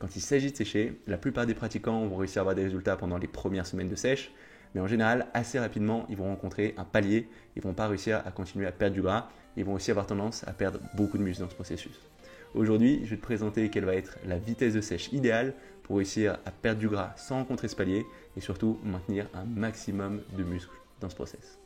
quand il s'agit de sécher, la plupart des pratiquants vont réussir à avoir des résultats pendant les premières semaines de sèche, mais en général, assez rapidement, ils vont rencontrer un palier, ils ne vont pas réussir à continuer à perdre du gras, ils vont aussi avoir tendance à perdre beaucoup de muscle dans ce processus. Aujourd'hui, je vais te présenter quelle va être la vitesse de sèche idéale pour réussir à perdre du gras sans rencontrer ce palier et surtout maintenir un maximum de muscles dans ce process.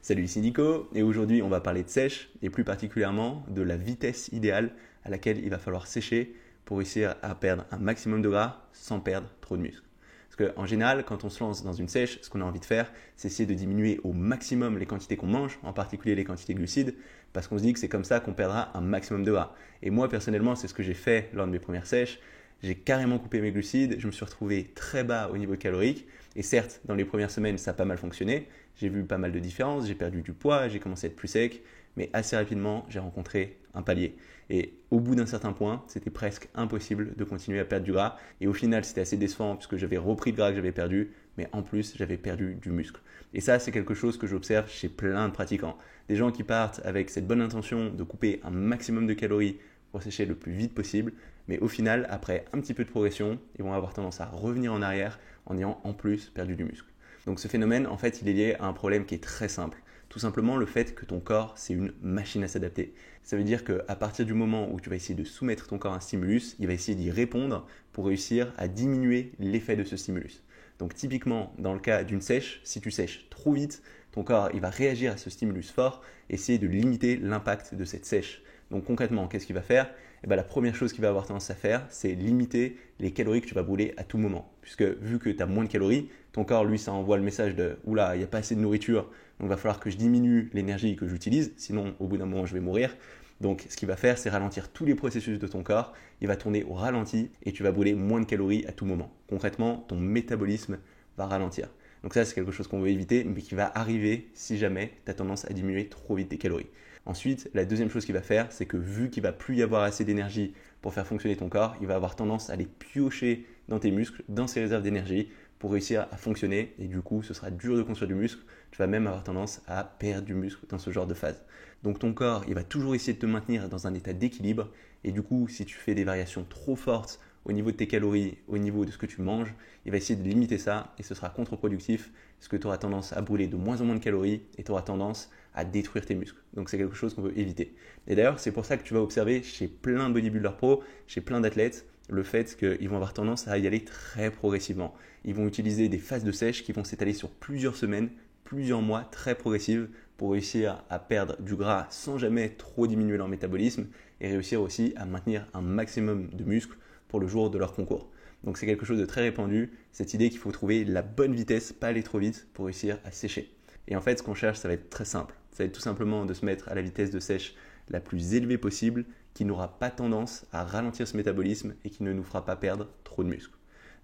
Salut, ici Nico et aujourd'hui on va parler de sèche et plus particulièrement de la vitesse idéale à laquelle il va falloir sécher pour réussir à perdre un maximum de gras sans perdre trop de muscles. Parce qu'en général, quand on se lance dans une sèche, ce qu'on a envie de faire, c'est essayer de diminuer au maximum les quantités qu'on mange, en particulier les quantités de glucides, parce qu'on se dit que c'est comme ça qu'on perdra un maximum de gras. Et moi personnellement, c'est ce que j'ai fait lors de mes premières sèches. J'ai carrément coupé mes glucides, je me suis retrouvé très bas au niveau calorique. Et certes, dans les premières semaines, ça a pas mal fonctionné. J'ai vu pas mal de différences, j'ai perdu du poids, j'ai commencé à être plus sec. Mais assez rapidement, j'ai rencontré un palier. Et au bout d'un certain point, c'était presque impossible de continuer à perdre du gras. Et au final, c'était assez décevant puisque j'avais repris le gras que j'avais perdu, mais en plus, j'avais perdu du muscle. Et ça, c'est quelque chose que j'observe chez plein de pratiquants. Des gens qui partent avec cette bonne intention de couper un maximum de calories pour sécher le plus vite possible. Mais au final, après un petit peu de progression, ils vont avoir tendance à revenir en arrière en ayant en plus perdu du muscle. Donc ce phénomène, en fait, il est lié à un problème qui est très simple. Tout simplement le fait que ton corps, c'est une machine à s'adapter. Ça veut dire qu'à partir du moment où tu vas essayer de soumettre ton corps à un stimulus, il va essayer d'y répondre pour réussir à diminuer l'effet de ce stimulus. Donc typiquement, dans le cas d'une sèche, si tu sèches trop vite, ton corps il va réagir à ce stimulus fort et essayer de limiter l'impact de cette sèche. Donc concrètement, qu'est-ce qu'il va faire ? La première chose qu'il va avoir tendance à faire, c'est limiter les calories que tu vas brûler à tout moment. Puisque vu que tu as moins de calories, ton corps, lui, ça envoie le message de « Oula, il n'y a pas assez de nourriture, donc il va falloir que je diminue l'énergie que j'utilise, sinon au bout d'un moment, je vais mourir. » Donc ce qu'il va faire, c'est ralentir tous les processus de ton corps, il va tourner au ralenti et tu vas brûler moins de calories à tout moment. Concrètement, ton métabolisme va ralentir. Donc ça, c'est quelque chose qu'on veut éviter, mais qui va arriver si jamais tu as tendance à diminuer trop vite tes calories. Ensuite, la deuxième chose qu'il va faire, c'est que vu qu'il ne va plus y avoir assez d'énergie pour faire fonctionner ton corps, il va avoir tendance à les piocher dans tes muscles, dans ses réserves d'énergie, pour réussir à fonctionner. Et du coup, ce sera dur de construire du muscle. Tu vas même avoir tendance à perdre du muscle dans ce genre de phase. Donc ton corps, il va toujours essayer de te maintenir dans un état d'équilibre. Et du coup, si tu fais des variations trop fortes au niveau de tes calories, au niveau de ce que tu manges, il va essayer de limiter ça et ce sera contre-productif parce que tu auras tendance à brûler de moins en moins de calories et tu auras tendance à détruire tes muscles. Donc c'est quelque chose qu'on veut éviter. Et d'ailleurs, c'est pour ça que tu vas observer chez plein de bodybuilders pro, chez plein d'athlètes, le fait qu'ils vont avoir tendance à y aller très progressivement. Ils vont utiliser des phases de sèche qui vont s'étaler sur plusieurs semaines, plusieurs mois, très progressives pour réussir à perdre du gras sans jamais trop diminuer leur métabolisme et réussir aussi à maintenir un maximum de muscles pour le jour de leur concours. Donc c'est quelque chose de très répandu, cette idée qu'il faut trouver la bonne vitesse, pas aller trop vite pour réussir à sécher. Et en fait, ce qu'on cherche, ça va être très simple. Ça va être tout simplement de se mettre à la vitesse de sèche la plus élevée possible, qui n'aura pas tendance à ralentir ce métabolisme et qui ne nous fera pas perdre trop de muscles.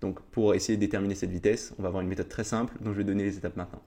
Donc pour essayer de déterminer cette vitesse, on va avoir une méthode très simple dont je vais donner les étapes maintenant.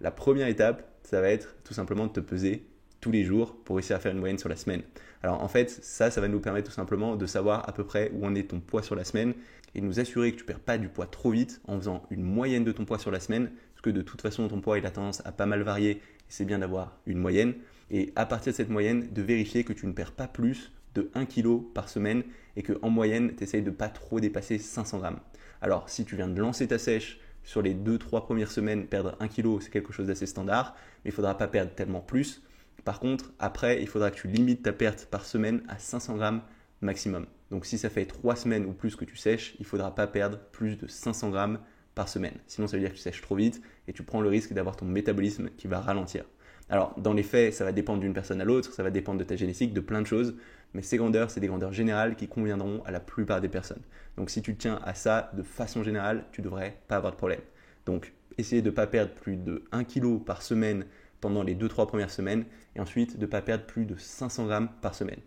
La première étape, ça va être tout simplement de te peser tous les jours pour réussir à faire une moyenne sur la semaine. Alors en fait, ça va nous permettre tout simplement de savoir à peu près où en est ton poids sur la semaine et nous assurer que tu ne perds pas du poids trop vite en faisant une moyenne de ton poids sur la semaine, parce que de toute façon, ton poids il a tendance à pas mal varier et c'est bien d'avoir une moyenne. Et à partir de cette moyenne, de vérifier que tu ne perds pas plus de 1 kg par semaine et qu'en moyenne, tu essayes de ne pas trop dépasser 500 grammes. Alors si tu viens de lancer ta sèche, sur les 2-3 premières semaines, perdre 1 kg, c'est quelque chose d'assez standard, mais il ne faudra pas perdre tellement plus. Par contre, après, il faudra que tu limites ta perte par semaine à 500 grammes maximum. Donc si ça fait 3 semaines ou plus que tu sèches, il ne faudra pas perdre plus de 500 grammes par semaine. Sinon, ça veut dire que tu sèches trop vite et tu prends le risque d'avoir ton métabolisme qui va ralentir. Alors, dans les faits, ça va dépendre d'une personne à l'autre, ça va dépendre de ta génétique, de plein de choses, mais ces grandeurs, c'est des grandeurs générales qui conviendront à la plupart des personnes. Donc si tu tiens à ça de façon générale, tu ne devrais pas avoir de problème. Donc, essayer de ne pas perdre plus de 1 kg par semaine pendant les 2-3 premières semaines et ensuite de ne pas perdre plus de 500 grammes par semaine.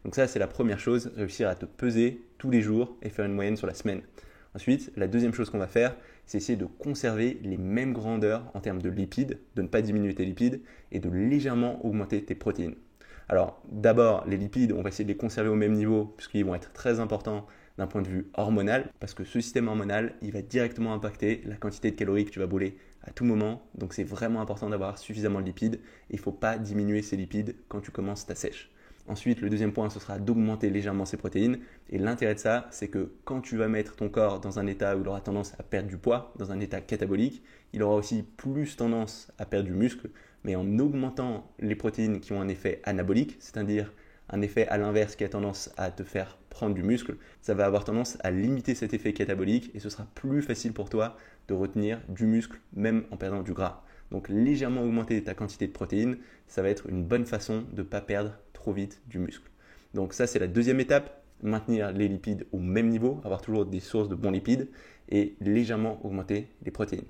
Donc ça, c'est la première chose, réussir à te peser tous les jours et faire une moyenne sur la semaine. Ensuite, la deuxième chose qu'on va faire, c'est essayer de conserver les mêmes grandeurs en termes de lipides, de ne pas diminuer tes lipides et de légèrement augmenter tes protéines. Alors d'abord, les lipides, on va essayer de les conserver au même niveau puisqu'ils vont être très importants d'un point de vue hormonal parce que ce système hormonal, il va directement impacter la quantité de calories que tu vas brûler à tout moment. Donc c'est vraiment important d'avoir suffisamment de lipides et il ne faut pas diminuer ces lipides quand tu commences ta sèche. Ensuite, le deuxième point, ce sera d'augmenter légèrement ses protéines. Et l'intérêt de ça, c'est que quand tu vas mettre ton corps dans un état où il aura tendance à perdre du poids, dans un état catabolique, il aura aussi plus tendance à perdre du muscle, mais en augmentant les protéines qui ont un effet anabolique, c'est-à-dire un effet à l'inverse qui a tendance à te faire prendre du muscle, ça va avoir tendance à limiter cet effet catabolique et ce sera plus facile pour toi de retenir du muscle même en perdant du gras. Donc légèrement augmenter ta quantité de protéines, ça va être une bonne façon de ne pas perdre trop vite du muscle. Donc ça c'est la deuxième étape, maintenir les lipides au même niveau, avoir toujours des sources de bons lipides et légèrement augmenter les protéines.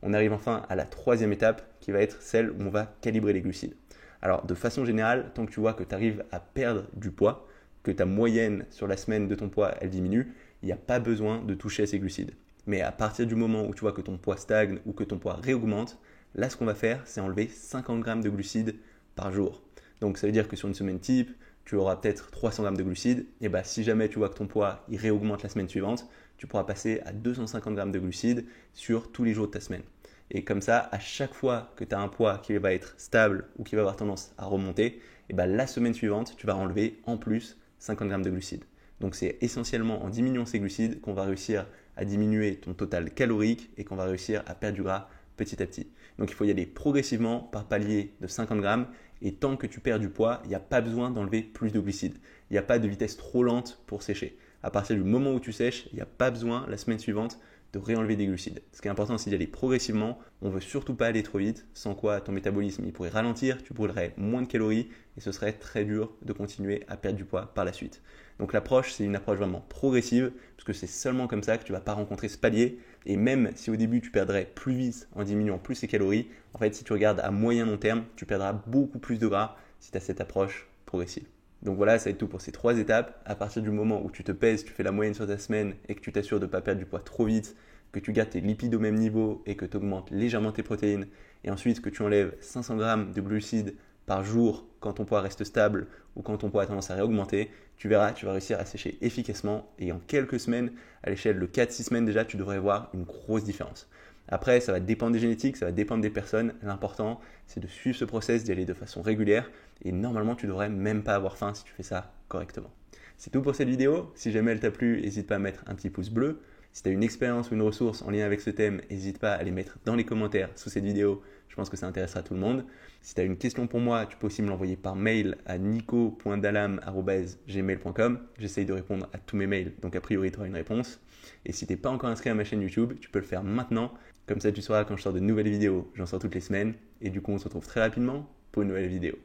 On arrive enfin à la troisième étape qui va être celle où on va calibrer les glucides. Alors de façon générale, tant que tu vois que tu arrives à perdre du poids, que ta moyenne sur la semaine de ton poids elle diminue, il n'y a pas besoin de toucher à ces glucides. Mais à partir du moment où tu vois que ton poids stagne ou que ton poids réaugmente, là ce qu'on va faire c'est enlever 50 grammes de glucides par jour. Donc ça veut dire que sur une semaine type, tu auras peut-être 300 grammes de glucides. Et bah, si jamais tu vois que ton poids il réaugmente la semaine suivante, tu pourras passer à 250 grammes de glucides sur tous les jours de ta semaine. Et comme ça, à chaque fois que tu as un poids qui va être stable ou qui va avoir tendance à remonter, et bah, la semaine suivante, tu vas enlever en plus 50 grammes de glucides. Donc c'est essentiellement en diminuant ces glucides qu'on va réussir à diminuer ton total calorique et qu'on va réussir à perdre du gras petit à petit. Donc il faut y aller progressivement par palier de 50 grammes et tant que tu perds du poids, il n'y a pas besoin d'enlever plus de glucides. Il n'y a pas de vitesse trop lente pour sécher. À partir du moment où tu sèches, il n'y a pas besoin la semaine suivante de réenlever des glucides. Ce qui est important, c'est d'y aller progressivement. On ne veut surtout pas aller trop vite, sans quoi ton métabolisme il pourrait ralentir, tu brûlerais moins de calories et ce serait très dur de continuer à perdre du poids par la suite. Donc l'approche, c'est une approche vraiment progressive, parce que c'est seulement comme ça que tu ne vas pas rencontrer ce palier. Et même si au début tu perdrais plus vite en diminuant plus les calories, en fait si tu regardes à moyen long terme, tu perdras beaucoup plus de gras si tu as cette approche progressive. Donc voilà, ça va être tout pour ces 3 étapes. À partir du moment où tu te pèses, tu fais la moyenne sur ta semaine et que tu t'assures de ne pas perdre du poids trop vite, que tu gardes tes lipides au même niveau et que tu augmentes légèrement tes protéines, et ensuite que tu enlèves 500 grammes de glucides par jour quand ton poids reste stable ou quand ton poids a tendance à réaugmenter, tu verras, tu vas réussir à sécher efficacement et en quelques semaines, à l'échelle de 4-6 semaines déjà, tu devrais voir une grosse différence. Après, ça va dépendre des génétiques, ça va dépendre des personnes. L'important, c'est de suivre ce process, d'y aller de façon régulière et normalement, tu devrais même pas avoir faim si tu fais ça correctement. C'est tout pour cette vidéo. Si jamais elle t'a plu, n'hésite pas à mettre un petit pouce bleu. Si tu as une expérience ou une ressource en lien avec ce thème, n'hésite pas à les mettre dans les commentaires sous cette vidéo. Je pense que ça intéressera tout le monde. Si tu as une question pour moi, tu peux aussi me l'envoyer par mail à nico.dalam@gmail.com. J'essaye de répondre à tous mes mails, donc a priori tu auras une réponse. Et si tu n'es pas encore inscrit à ma chaîne YouTube, tu peux le faire maintenant. Comme ça, tu sauras quand je sors de nouvelles vidéos. J'en sors toutes les semaines. Et du coup, on se retrouve très rapidement pour une nouvelle vidéo.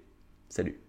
Salut!